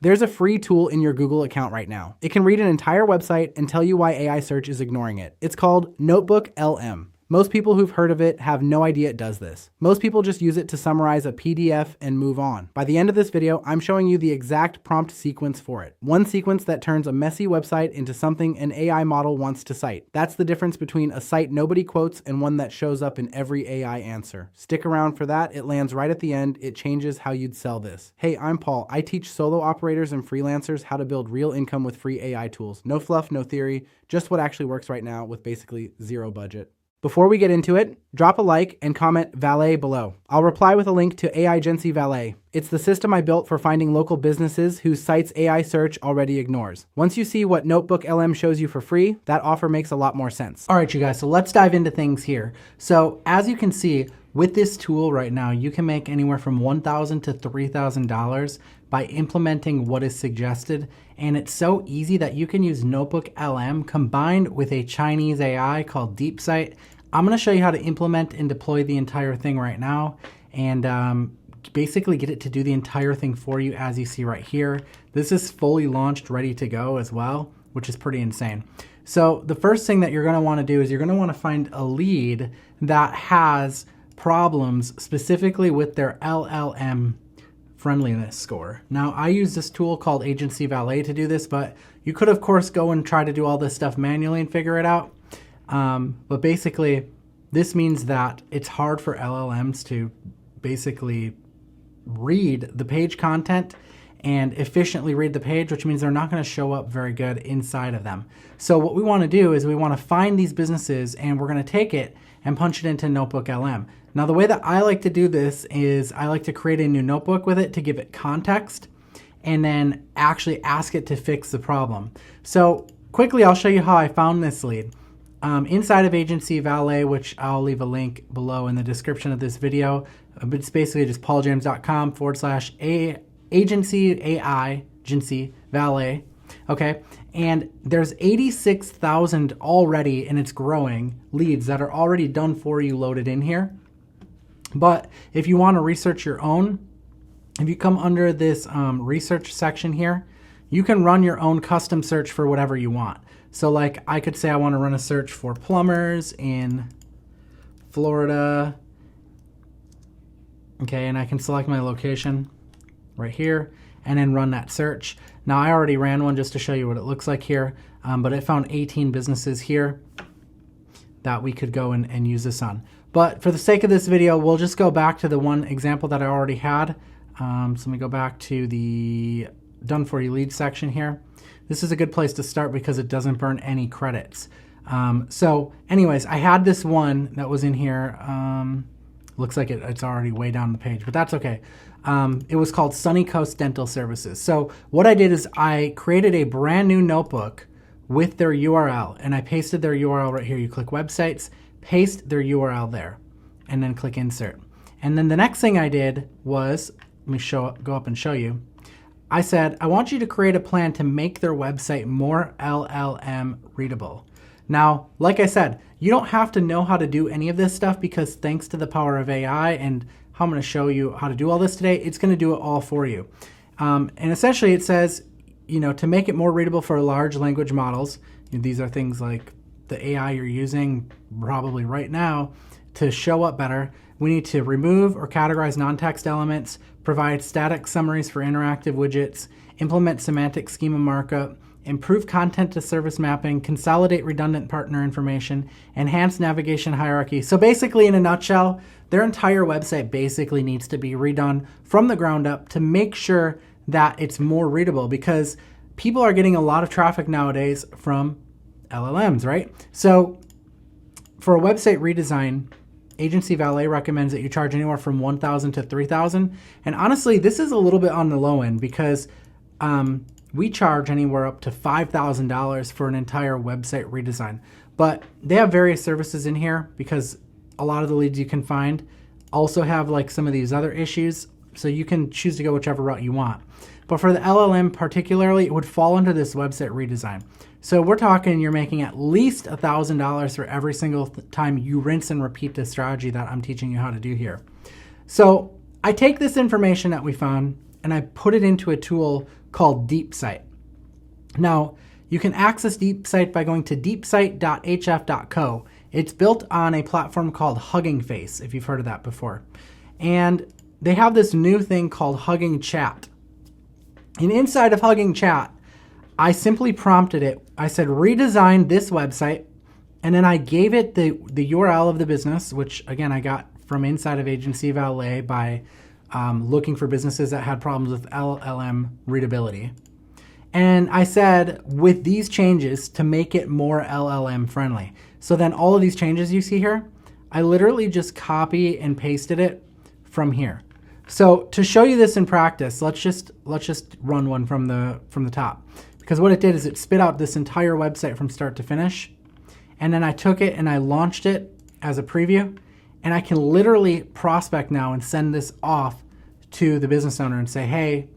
There's a free tool in your Google account right now. It can read an entire website and tell you why AI search is ignoring it. It's called NotebookLM. Most people who've heard of it have no idea it does this. Most people just use it to summarize a PDF and move on. By the end of this video, I'm showing you the exact prompt sequence for it. One sequence that turns a messy website into something an AI model wants to cite. That's the difference between a site nobody quotes and one that shows up in every AI answer. Stick around for that. It lands right at the end. It changes how you'd sell this. Hey, I'm Paul. I teach solo operators and freelancers how to build real income with free AI tools. No fluff, no theory, just what actually works right now with basically zero budget. Before we get into it, drop a like and comment Valet below. I'll reply with a link to AI Agency Valet. It's the system I built for finding local businesses whose sites AI search already ignores. Once you see what NotebookLM shows you for free, that offer makes a lot more sense. All right, you guys, so let's dive into things here. So as you can see, with this tool right now, you can make anywhere from $1,000 to $3,000 by implementing what is suggested. And it's so easy that you can use NotebookLM combined with a Chinese AI called DeepSite. I'm gonna show you how to implement and deploy the entire thing right now and basically get it to do the entire thing for you as you see right here. This is fully launched, ready to go as well, which is pretty insane. So the first thing that you're gonna wanna do is you're gonna wanna find a lead that has problems specifically with their LLM friendliness score. Now I use this tool called Agency Valet to do this, but you could of course go and try to do all this stuff manually and figure it out. But basically this means that it's hard for LLMs to basically read the page content and efficiently read the page, which means they're not going to show up very good inside of them. So what we want to do is we want to find these businesses and we're going to take it and punch it into NotebookLM. Now the way that I like to do this is I like to create a new notebook with it to give it context and then actually ask it to fix the problem. So quickly I'll show you how I found this lead. Inside of Agency Valet, which I'll leave a link below in the description of this video, it's basically just pauljames.com/agency Valet. Okay, and there's 86,000 already, and it's growing, leads that are already done for you loaded in here. But if you want to research your own, if you come under this research section here, you can run your own custom search for whatever you want. So like I could say I want to run a search for plumbers in Florida. Okay, and I can select my location right here and then run that search. Now I already ran one just to show you what it looks like here, but it found 18 businesses here that we could go and use this on. But for the sake of this video, we'll just go back to the one example that I already had. So let me go back to the done for you lead section here. This is a good place to start because it doesn't burn any credits. So anyways, I had this one that was in here. Looks like it's already way down the page, but that's okay. It was called Sunny Coast Dental Services. So what I did is I created a brand new notebook with their URL and I pasted their URL right here. You click websites, paste their URL there, and then click insert. And then the next thing I did was, let me go up and show you. I said, I want you to create a plan to make their website more LLM readable. Now, like I said, you don't have to know how to do any of this stuff because thanks to the power of AI and how I'm going to show you how to do all this today, it's going to do it all for you. And essentially it says, to make it more readable for large language models, these are things like the AI you're using probably right now to show up better. We need to remove or categorize non-text elements, provide static summaries for interactive widgets, implement semantic schema markup, improve content to service mapping, consolidate redundant partner information, enhance navigation hierarchy. So basically, in a nutshell, their entire website basically needs to be redone from the ground up to make sure that it's more readable because people are getting a lot of traffic nowadays from LLMs, right? So for a website redesign, Agency Valet recommends that you charge anywhere from $1,000 to $3,000. And honestly, this is a little bit on the low end because we charge anywhere up to $5,000 for an entire website redesign. But they have various services in here because a lot of the leads you can find also have like some of these other issues. So you can choose to go whichever route you want. But for the LLM particularly, it would fall under this website redesign. So we're talking you're making at least $1,000 for every single time you rinse and repeat this strategy that I'm teaching you how to do here. So I take this information that we found and I put it into a tool called DeepSite. Now, you can access DeepSite by going to deepsite.hf.co. It's built on a platform called Hugging Face, if you've heard of that before. And they have this new thing called Hugging Chat. And inside of Hugging Chat, I simply prompted it. I said, redesign this website. And then I gave it the URL of the business, which again, I got from inside of Agency Valet by looking for businesses that had problems with LLM readability. And I said, with these changes to make it more LLM friendly. So then all of these changes you see here, I literally just copy and pasted it from here. So to show you this in practice, let's just run one from the top. Because what it did is it spit out this entire website from start to finish. And then I took it and I launched it as a preview. And I can literally prospect now and send this off to the business owner and say, hey,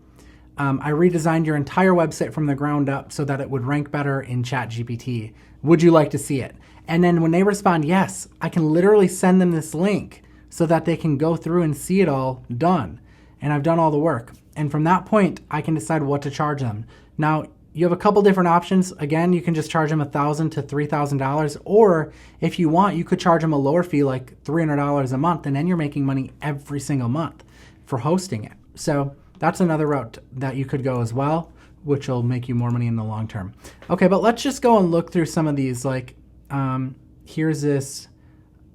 I redesigned your entire website from the ground up so that it would rank better in ChatGPT. Would you like to see it? And then when they respond yes, I can literally send them this link so that they can go through and see it all done. And I've done all the work. And from that point, I can decide what to charge them. Now, you have a couple different options. Again, you can just charge them $1,000 to $3,000. Or if you want, you could charge them a lower fee, like $300 a month. And then you're making money every single month for hosting it. So that's another route that you could go as well, which will make you more money in the long term. Okay, but let's just go and look through some of these. Like, here's this.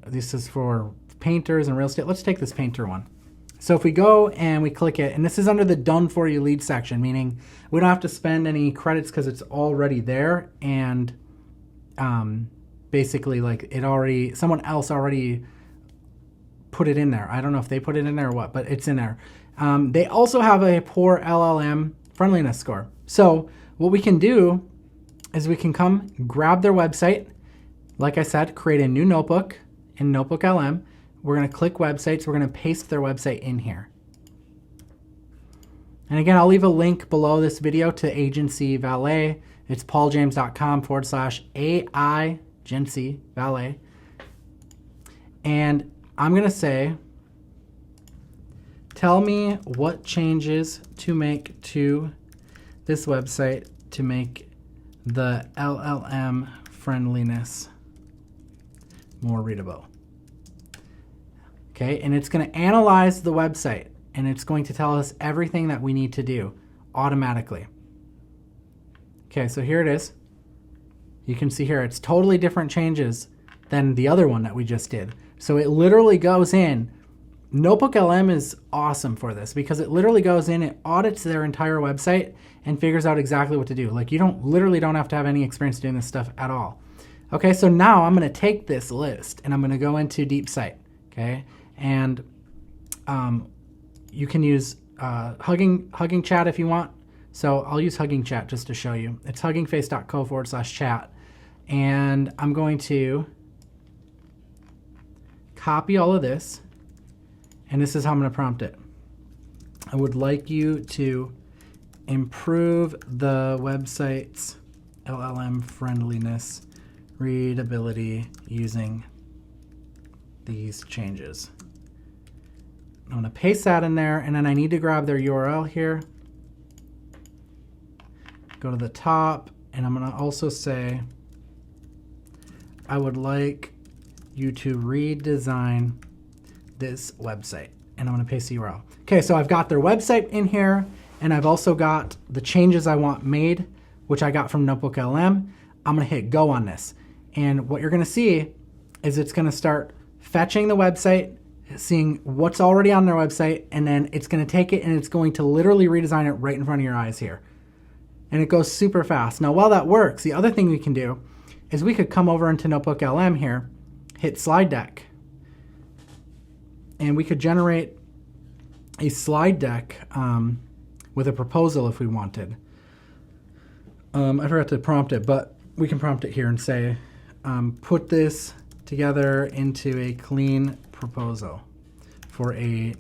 This is for painters and real estate. Let's take this painter one. So if we go and we click it, and this is under the done for you lead section, meaning we don't have to spend any credits because it's already there. And basically like someone else already put it in there. I don't know if they put it in there or what, but it's in there. They also have a poor LLM friendliness score. So what we can do is we can come grab their website. Like I said, create a new notebook in NotebookLM. We're going to click websites. We're going to paste their website in here. And again, I'll leave a link below this video to Agency Valet. It's pauljames.com/AI Valet. And I'm going to say, tell me what changes to make to this website to make the LLM friendliness more readable. Okay, and it's going to analyze the website and it's going to tell us everything that we need to do automatically. Okay, so here it is. You can see here it's totally different changes than the other one that we just did. So it literally goes in. NotebookLM is awesome for this because it literally goes in, it audits their entire website and figures out exactly what to do. Like you literally don't have to have any experience doing this stuff at all. Okay, so now I'm going to take this list and I'm going to go into DeepSite. Okay, and you can use Hugging Chat if you want. So I'll use Hugging Chat just to show you. It's huggingface.co/chat. And I'm going to copy all of this. And this is how I'm going to prompt it. I would like you to improve the website's LLM friendliness, readability using these changes. I'm going to paste that in there, and then I need to grab their URL here. Go to the top, and I'm going to also say, I would like you to redesign this website, and I'm going to paste the URL. Okay, so I've got their website in here, and I've also got the changes I want made, which I got from NotebookLM. I'm going to hit go on this, and what you're going to see is it's going to start fetching the website, seeing what's already on their website, and then it's going to take it and it's going to literally redesign it right in front of your eyes here. And it goes super fast. Now, while that works, the other thing we can do is we could come over into NotebookLM here, hit slide deck, and we could generate a slide deck with a proposal if we wanted. I forgot to prompt it, but we can prompt it here and say, put this together into a clean proposal for a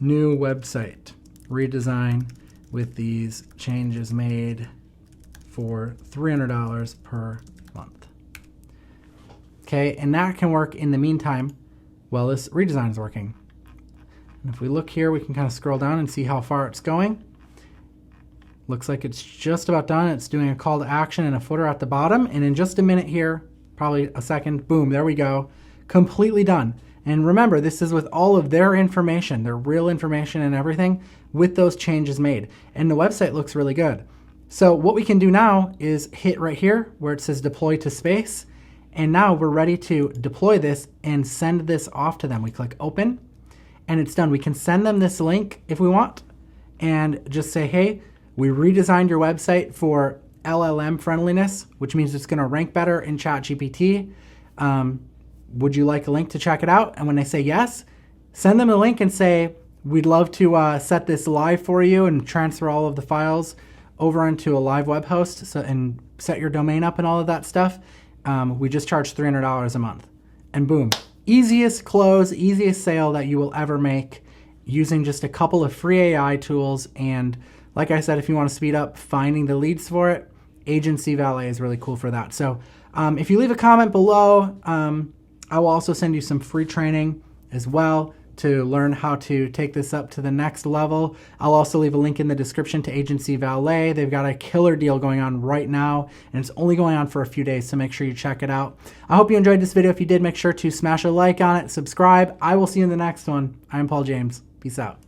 new website redesign with these changes made for $300 per month. Okay, and that can work in the meantime while this redesign is working. And if we look here, we can kind of scroll down and see how far it's going. Looks like it's just about done. It's doing a call to action and a footer at the bottom. And in just a minute here, probably a second, boom, there we go. Completely done. And remember, this is with all of their information, their real information and everything, with those changes made. And the website looks really good. So what we can do now is hit right here where it says deploy to space. And now we're ready to deploy this and send this off to them. We click open and it's done. We can send them this link if we want and just say, hey, we redesigned your website for LLM friendliness, which means it's going to rank better in ChatGPT. Would you like a link to check it out? And when they say yes, send them a link and say, we'd love to set this live for you and transfer all of the files over into a live web host and set your domain up and all of that stuff. We just charge $300 a month. And boom, easiest close, easiest sale that you will ever make using just a couple of free AI tools. And like I said, if you want to speed up finding the leads for it, Agency Valet is really cool for that. So if you leave a comment below, I will also send you some free training as well to learn how to take this up to the next level. I'll also leave a link in the description to Agency Valet. They've got a killer deal going on right now, and it's only going on for a few days, so make sure you check it out. I hope you enjoyed this video. If you did, make sure to smash a like on it, subscribe. I will see you in the next one. I'm Paul James. Peace out.